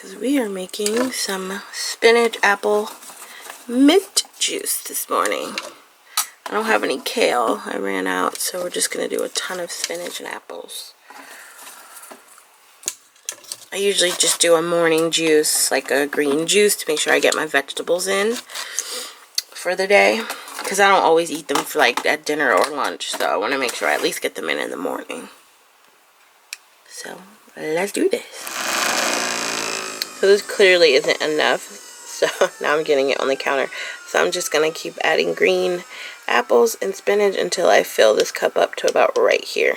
because we are making some spinach apple mint juice this morning. I don't have any kale. I ran out, so we're just going to do a ton of spinach and apples. I usually just do a morning juice, like a green juice, to make sure I get my vegetables in for the day, because I don't always eat them for like at dinner or lunch, so I want to make sure I at least get them in the morning. So let's do this. So this clearly isn't enough, so now I'm getting it on the counter. So I'm just going to keep adding green apples and spinach until I fill this cup up to about right here.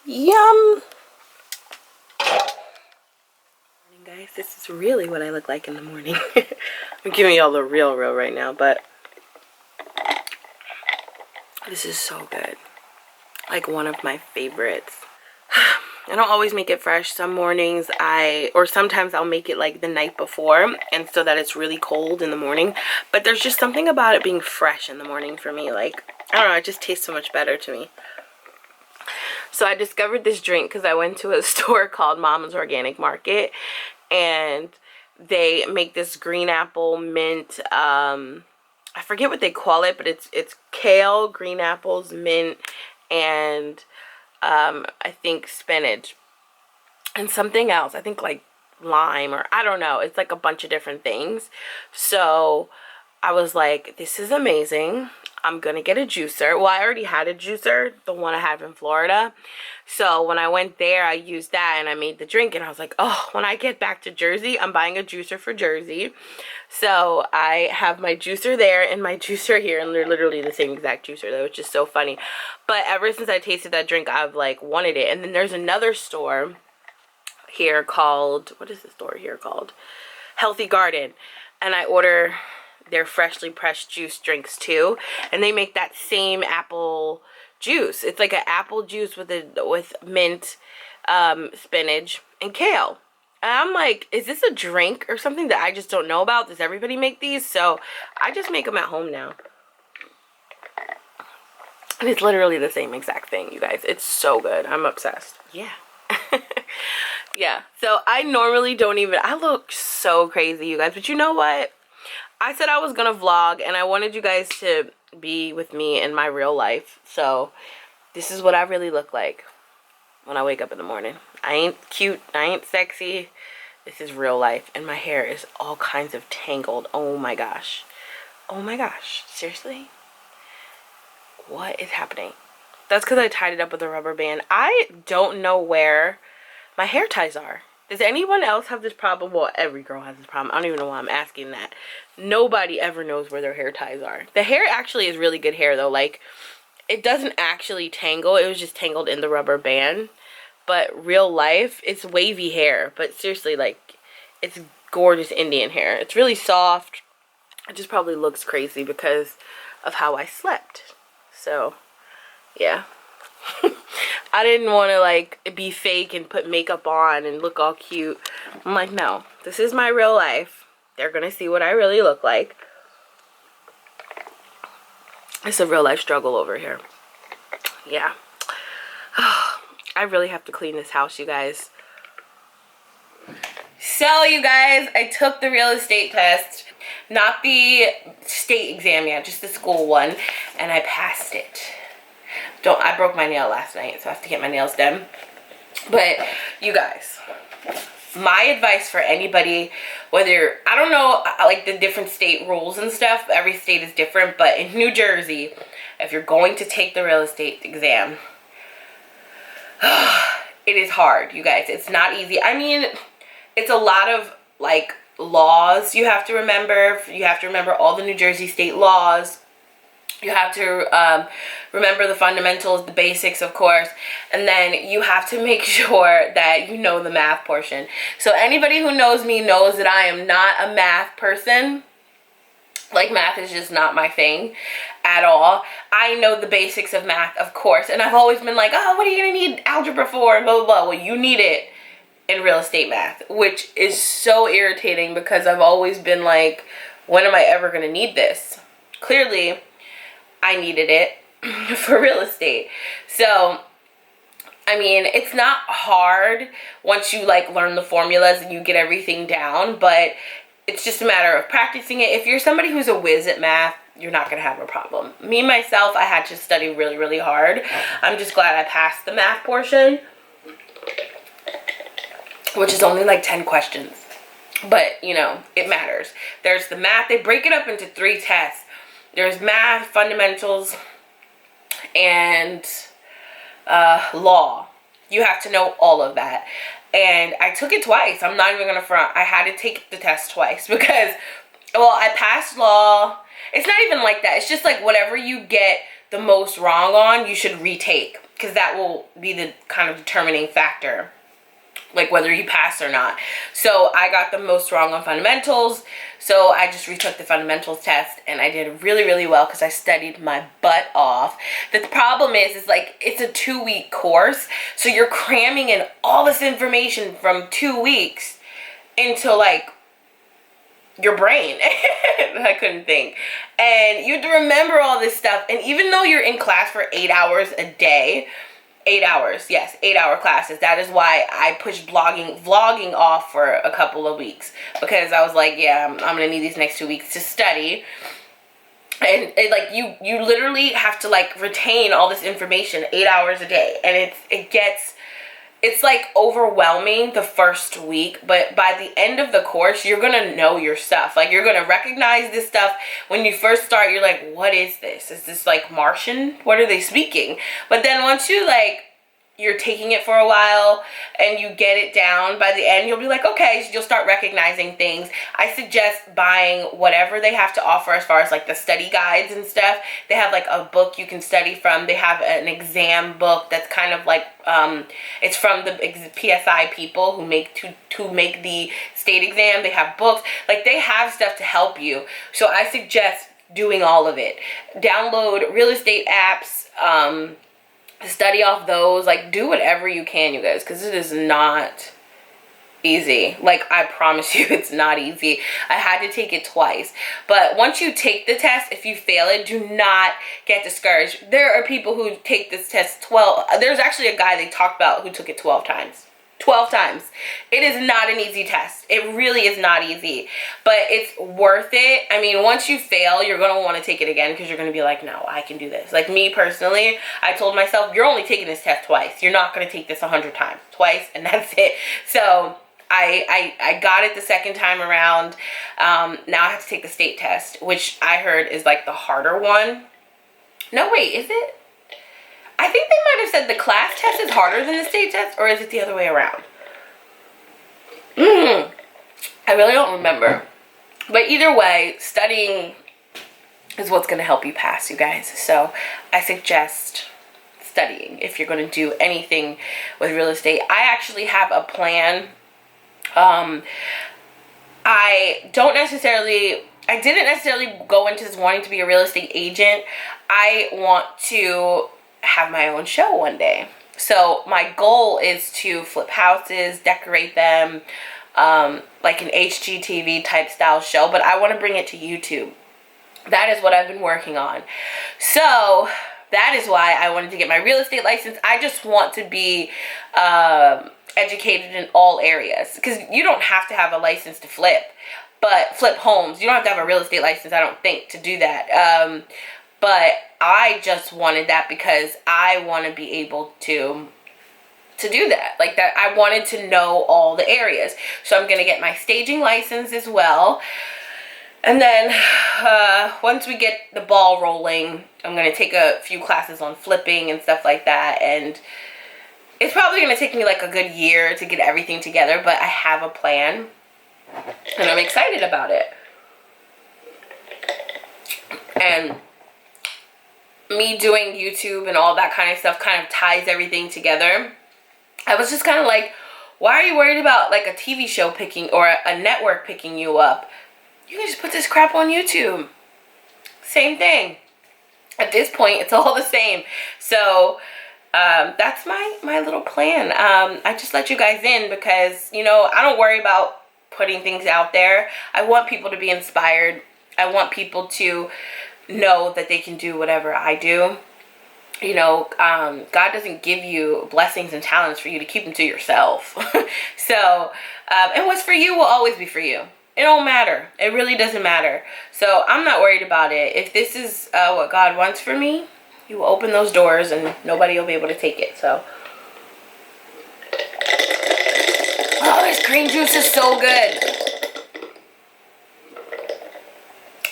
Yum! Morning, guys. This is really what I look like in the morning. I'm giving y'all the real right now, but this is so good. Like one of my favorites. I don't always make it fresh. Some mornings or sometimes I'll make it like the night before, and so that it's really cold in the morning. But there's just something about it being fresh in the morning for me. Like, I don't know, it just tastes so much better to me. So I discovered this drink because I went to a store called Mama's Organic Market, and they make this green apple mint, I forget what they call it, but it's kale, green apples, mint, and I think spinach and something else. I think like lime, or I don't know. It's like a bunch of different things. So I was like, this is amazing. I'm gonna get a juicer. Well, I already had a juicer, the one I have in Florida. So when I went there, I used that and I made the drink, and I was like, oh, when I get back to Jersey, I'm buying a juicer for Jersey. So I have my juicer there and my juicer here, and they're literally the same exact juicer, though, which is so funny. But ever since I tasted that drink, I've like wanted it. And then there's another store here called, what is the store here called? Healthy Garden. And I order their freshly pressed juice drinks too, and they make that same apple juice. It's like an apple juice with mint, spinach, and kale. And I'm like, is this a drink or something that I just don't know about? Does everybody make these? So I just make them at home now. And it's literally the same exact thing, you guys. It's so good. I'm obsessed. Yeah. Yeah. So I normally don't even, I look so crazy, you guys. But you know what? I said I was going to vlog, and I wanted you guys to be with me in my real life. So this is what I really look like when I wake up in the morning. I ain't cute. I ain't sexy. This is real life. And my hair is all kinds of tangled. Oh my gosh. Oh my gosh. Seriously? What is happening? That's because I tied it up with a rubber band. I don't know where my hair ties are. Does anyone else have this problem? Well, every girl has this problem. I don't even know why I'm asking that. Nobody ever knows where their hair ties are. The hair actually is really good hair, though. Like, it doesn't actually tangle. It was just tangled in the rubber band. But real life, it's wavy hair. But seriously, like, it's gorgeous Indian hair. It's really soft. It just probably looks crazy because of how I slept. So, yeah. I didn't want to like be fake and put makeup on and look all cute. I'm like, no, this is my real life. They're gonna see what I really look like. It's a real life struggle over here. Yeah. I really have to clean this house, you guys. So you guys, I took the real estate test, not the state exam yet, just the school one, and I passed it. I broke my nail last night, so I have to get my nails done. But you guys, my advice for anybody, whether, I don't know, like the different state rules and stuff, every state is different, but in New Jersey, if you're going to take the real estate exam, it is hard, you guys. It's not easy. I mean, it's a lot of like laws you have to remember. You have to remember all the New Jersey state laws. You have to remember the fundamentals, the basics, of course, and then you have to make sure that you know the math portion. So anybody who knows me knows that I am not a math person. Like, math is just not my thing at all. I know the basics of math, of course, and I've always been like, oh, what are you going to need algebra for, and blah, blah, blah. Well, you need it in real estate math, which is so irritating because I've always been like, when am I ever going to need this? Clearly, I needed it for real estate. So, I mean, it's not hard once you like learn the formulas and you get everything down, but it's just a matter of practicing it. If you're somebody who's a whiz at math, you're not going to have a problem. Me, myself, I had to study really, really hard. I'm just glad I passed the math portion, which is only like 10 questions. But, you know, it matters. There's the math. They break it up into 3 tests. There's math, fundamentals, and law. You have to know all of that. And I took it twice. I'm not even going to front. I had to take the test twice because, well, I passed law. It's not even like that. It's just like whatever you get the most wrong on, you should retake, because that will be the kind of determining factor, like whether you pass or not. So I got the most wrong on fundamentals, so I just retook the fundamentals test, and I did really, really well because I studied my butt off. The problem is like it's a 2-week course, so you're cramming in all this information from 2 weeks into like your brain. I couldn't think. And you have to remember all this stuff, and even though you're in class for 8 hours a day, 8 hours, yes, 8-hour classes. That is why I pushed vlogging off for a couple of weeks, because I was like, yeah, I'm gonna need these next 2 weeks to study. And like you literally have to like retain all this information 8 hours a day, and it's like overwhelming the first week, but by the end of the course, you're gonna know your stuff. Like, you're gonna recognize this stuff. When you first start, you're like, what is this? Is this like Martian? What are they speaking? But then once you like, you're taking it for a while and you get it down, by the end you'll be like, okay, so you'll start recognizing things. I suggest buying whatever they have to offer as far as like the study guides and stuff. They have like a book you can study from. They have an exam book that's kind of like it's from the PSI people who make to make the state exam. They have books, like they have stuff to help you. So I suggest doing all of it. Download real estate apps, study off those. Like, do whatever you can, you guys, because it is not easy. Like, I promise you, it's not easy. I had to take it twice. But once you take the test, if you fail it, do not get discouraged. There are people who take this test 12. There's actually a guy they talked about who took it 12 times. 12 times. It is not an easy test. It really is not easy, but it's worth it. I mean, once you fail, you're going to want to take it again, because you're going to be like, no, I can do this. Like me personally, I told myself, you're only taking this test twice. You're not going to take this 100 times. Twice, and that's it. So I got it the second time around. Now I have to take the state test, which I heard is like the harder one. No, wait, is it? I think they might have said the class test is harder than the state test, or is it the other way around? I really don't remember. But either way, studying is what's going to help you pass, you guys. So I suggest studying if you're going to do anything with real estate. I actually have a plan. I didn't necessarily go into this wanting to be a real estate agent. I want to have my own show one day. So my goal is to flip houses, decorate them, like an HGTV type style show, but I want to bring it to YouTube. That is what I've been working on. So that is why I wanted to get my real estate license. I just want to be educated in all areas, because you don't have to have a license to flip homes. You don't have to have a real estate license, I don't think, to do that. But I just wanted that because I want to be able to do that. Like that, I wanted to know all the areas. So I'm going to get my staging license as well. And then once we get the ball rolling, I'm going to take a few classes on flipping and stuff like that. And it's probably going to take me like a good year to get everything together, but I have a plan and I'm excited about it. And me doing YouTube and all that kind of stuff kind of ties everything together. I was just kind of like, why are you worried about like a TV show picking or a network picking you up? You can just put this crap on YouTube. Same thing. At this point, it's all the same. So that's my little plan. I just let you guys in because, you know, I don't worry about putting things out there. I want people to be inspired I want people to know that they can do whatever I do. You know, God doesn't give you blessings and talents for you to keep them to yourself. So, and what's for you will always be for you. It don't matter. It really doesn't matter. So I'm not worried about it. If this is what God wants for me, He will open those doors and nobody will be able to take it. So, oh, this green juice is so good.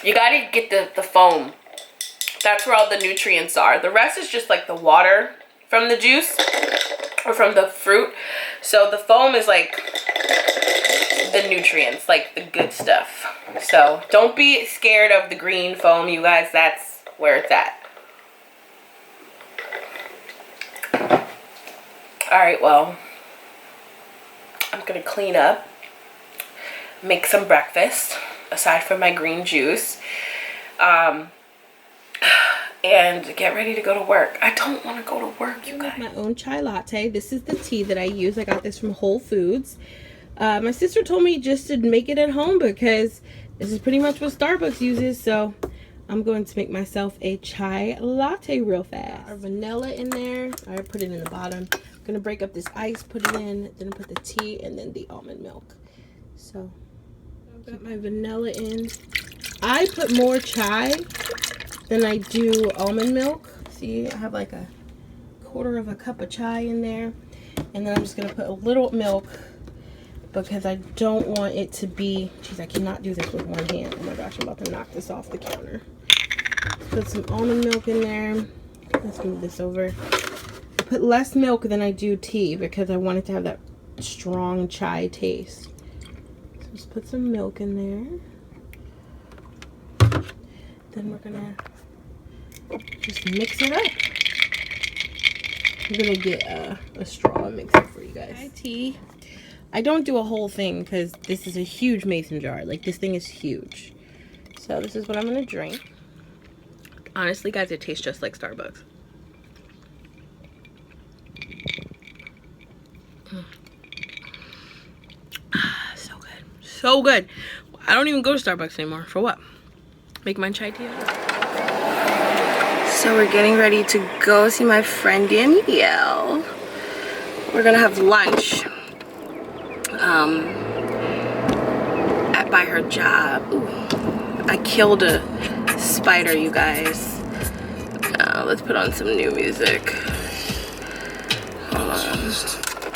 You gotta get the foam. That's where all the nutrients are. The rest is just like the water from the juice or from the fruit. So the foam is like the nutrients, like the good stuff. So don't be scared of the green foam, you guys. That's where it's at. Alright, well, I'm gonna clean up, make some breakfast aside from my green juice, and get ready to go to work. I don't want to go to work, you guys. I make my own chai latte. This is the tea that I use. I got this from Whole Foods. My sister told me just to make it at home because this is pretty much what Starbucks uses. So I'm going to make myself a chai latte real fast. Our vanilla in there. I put it in the bottom. I'm going to break up this ice, put it in, then put the tea, and then the almond milk. So I've got my vanilla in. I put more chai than I do almond milk. See, I have like a 1/4 cup of chai in there. And then I'm just going to put a little milk because I don't want it to be... Jeez, I cannot do this with one hand. Oh my gosh, I'm about to knock this off the counter. Let's put some almond milk in there. Let's move this over. I put less milk than I do tea because I want it to have that strong chai taste. So just put some milk in there. Then we're going to just mix it up. I'm gonna get a straw and mix it for you guys. Chai tea. I don't do a whole thing because this is a huge mason jar. Like, this thing is huge. So this is what I'm gonna drink. Honestly, guys, it tastes just like Starbucks. So good. So good. I don't even go to Starbucks anymore. For what? Make my chai tea. So we're getting ready to go see my friend Danielle. We're gonna have lunch by her job. Ooh, I killed a spider, you guys. Let's put on some new music. Hold on.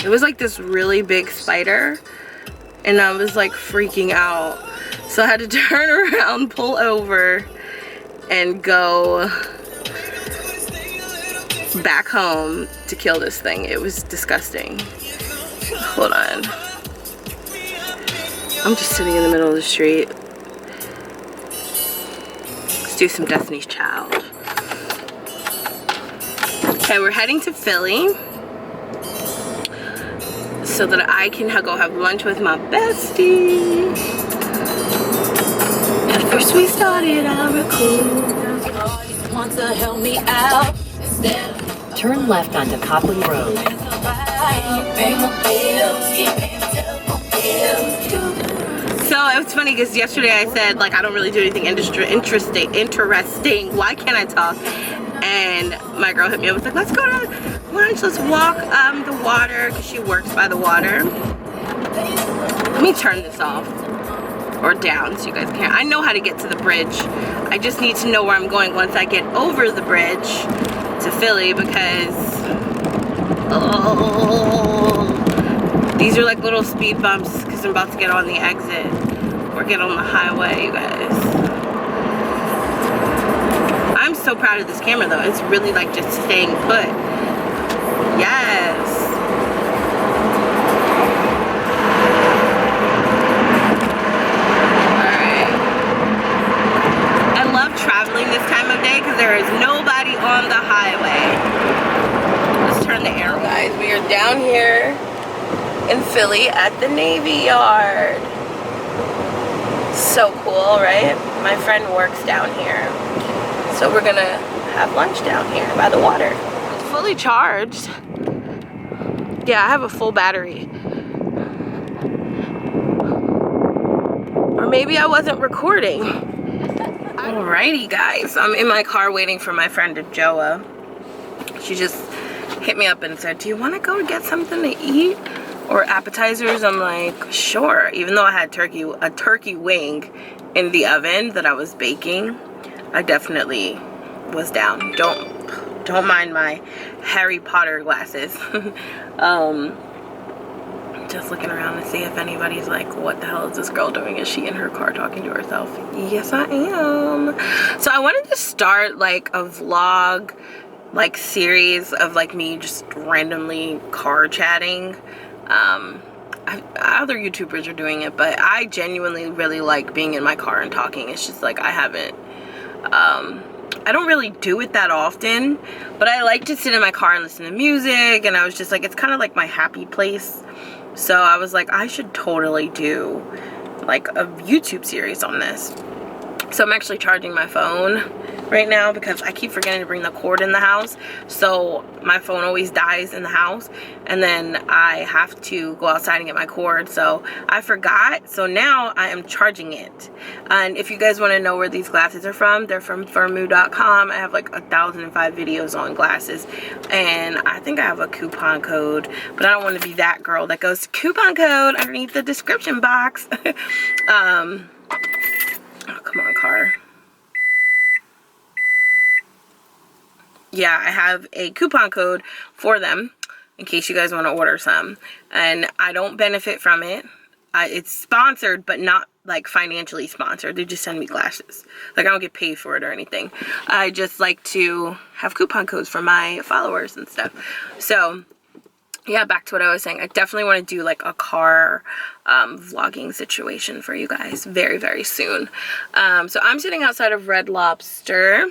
It was like this really big spider, and I was like freaking out. So I had to turn around, pull over, and go back home to kill this thing. It was disgusting. Hold on. I'm just sitting in the middle of the street. Let's do some Destiny's Child. Okay, we're heading to Philly so that I can go have lunch with my bestie. At first we started our cool. Want to help me out. Turn left onto Copley Road. So it's funny because yesterday I said, like, I don't really do anything interesting. Why can't I talk? And my girl hit me up, was like, let's go to lunch, let's walk the water, because she works by the water. Let me turn this off or down so you guys can. I know how to get to the bridge. I just need to know where I'm going once I get over the bridge to Philly, because these are like little speed bumps because I'm about to get on the exit or get on the highway, you guys. I'm so proud of this camera though. It's really like just staying put. Yes. Alright. I love traveling this time of day because there is nobody on the highway. Let's turn the arrow, guys. We are down here in Philly at the Navy Yard. So cool, right? My friend works down here. So we're gonna have lunch down here by the water. It's fully charged. Yeah, I have a full battery. Or maybe I wasn't recording. Alrighty guys, I'm in my car waiting for my friend Joa. She just hit me up and said, do you want to go get something to eat or appetizers? I'm like, sure. Even though I had a turkey wing in the oven that I was baking, I definitely was down. Don't mind my Harry Potter glasses. Just looking around to see if anybody's like, what the hell is this girl doing? Is she in her car talking to herself? Yes, I am. So I wanted to start like a vlog like series of like me just randomly car chatting. Other YouTubers are doing it, but I genuinely really like being in my car and talking. It's just like I don't really do it that often, but I like to sit in my car and listen to music, and I was just like, it's kind of like my happy place. So I was like, I should totally do like a YouTube series on this. So I'm actually charging my phone right now because I keep forgetting to bring the cord in the house. So my phone always dies in the house, and then I have to go outside and get my cord. So I forgot. So now I am charging it. And if you guys want to know where these glasses are from, they're from Firmoo.com. I have like 1,005 videos on glasses, and I think I have a coupon code, but I don't want to be that girl that goes coupon code underneath the description box. Oh, come on, car. Yeah, I have a coupon code for them in case you guys want to order some, and I don't benefit from it. It's sponsored, but not like financially sponsored. They just send me glasses. Like, I don't get paid for it or anything. I just like to have coupon codes for my followers and stuff. So yeah, back to what I was saying. I definitely want to do like a car vlogging situation for you guys very, very soon. So I'm sitting outside of Red Lobster.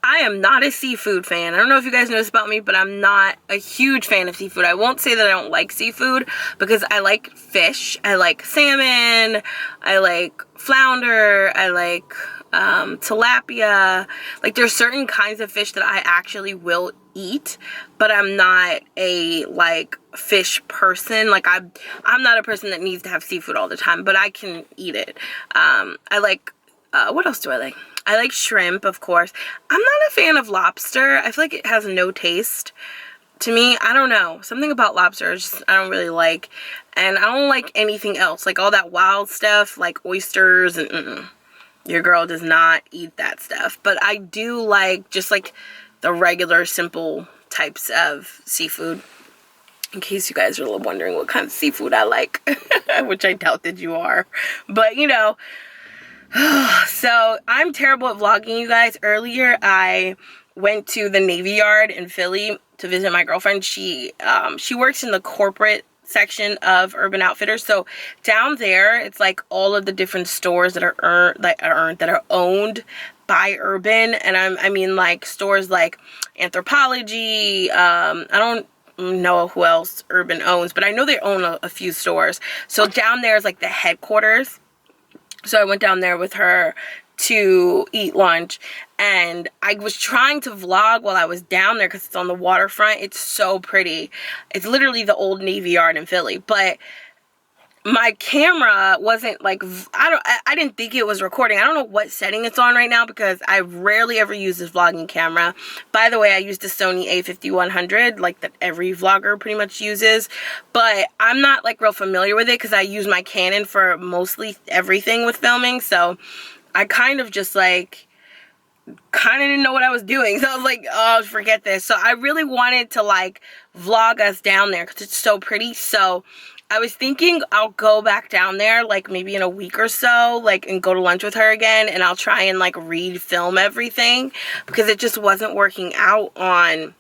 I am not a seafood fan. I don't know if you guys know this about me, but I'm not a huge fan of seafood. I won't say that I don't like seafood, because I like fish. I like salmon. I like flounder. I like tilapia. Like, there's certain kinds of fish that I actually will eat, but I'm not a like fish person. Like, I'm not a person that needs to have seafood all the time, but I can eat it. I like what else do I like? I like shrimp, of course. I'm not a fan of lobster. I feel like it has no taste to me. I don't know. Something about lobster I don't really like. And I don't like anything else. Like all that wild stuff, like oysters and your girl does not eat that stuff. But I do like just like the regular simple types of seafood. In case you guys are wondering what kind of seafood I like, which I doubt that you are. But you know, so I'm terrible at vlogging, you guys. Earlier I went to the Navy Yard in Philly to visit my girlfriend. She works in the corporate section of Urban Outfitters. So down there, it's like all of the different stores that are owned by Urban, and I mean like stores like Anthropologie. I don't know who else Urban owns, but I know they own a few stores. So down there is like the headquarters. So I went down there with her to eat lunch, and I was trying to vlog while I was down there because it's on the waterfront. It's so pretty. It's literally the old Navy Yard in Philly, but my camera wasn't like, I didn't think it was recording. I don't know what setting it's on right now because I rarely ever use this vlogging camera. By the way, I use the Sony a5100, like that every vlogger pretty much uses, but I'm not like real familiar with it because I use my Canon for mostly everything with filming. So I kind of just like didn't know what I was doing. So I was like, oh, forget this. So I really wanted to like vlog us down there because it's so pretty. So I was thinking I'll go back down there like maybe in a week or so, like, and go to lunch with her again, and I'll try and like re-film everything because it just wasn't working out on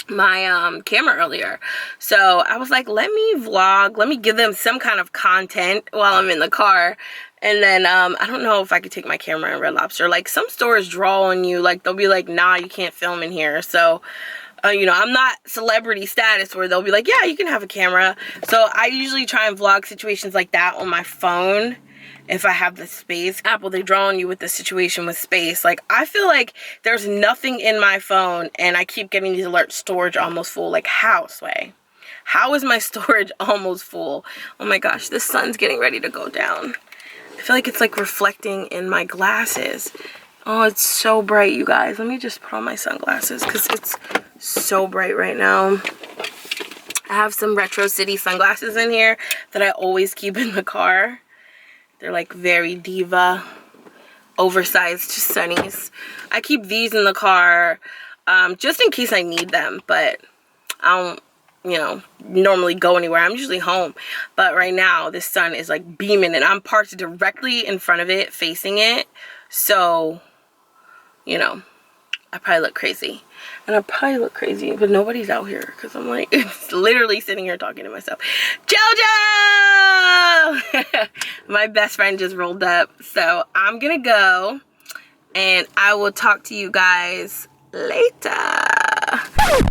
my camera earlier. So I was like, let me vlog, let me give them some kind of content while I'm in the car. And then I don't know if I could take my camera in Red Lobster. Like, some stores draw on you, like they'll be like, nah, you can't film in here. So you know, I'm not celebrity status where they'll be like, yeah, you can have a camera. So I usually try and vlog situations like that on my phone if I have the space. Apple, they draw on you with the situation with space. Like, I feel like there's nothing in my phone and I keep getting these alerts, storage almost full. Like, how, Sway? How is my storage almost full? Oh my gosh, the sun's getting ready to go down. I feel like it's like reflecting in my glasses. Oh, it's so bright, you guys. Let me just put on my sunglasses because it's so bright right now. I have some Retro City sunglasses in here that I always keep in the car. They're like very diva, oversized sunnies. I keep these in the car just in case I need them, but I don't, you know, normally go anywhere. I'm usually home. But right now, the sun is like beaming and I'm parked directly in front of it, facing it. So, you know, I probably look crazy. And I probably look crazy, but nobody's out here because I'm like, it's literally sitting here talking to myself. JoJo! My best friend just rolled up. So I'm going to go and I will talk to you guys later.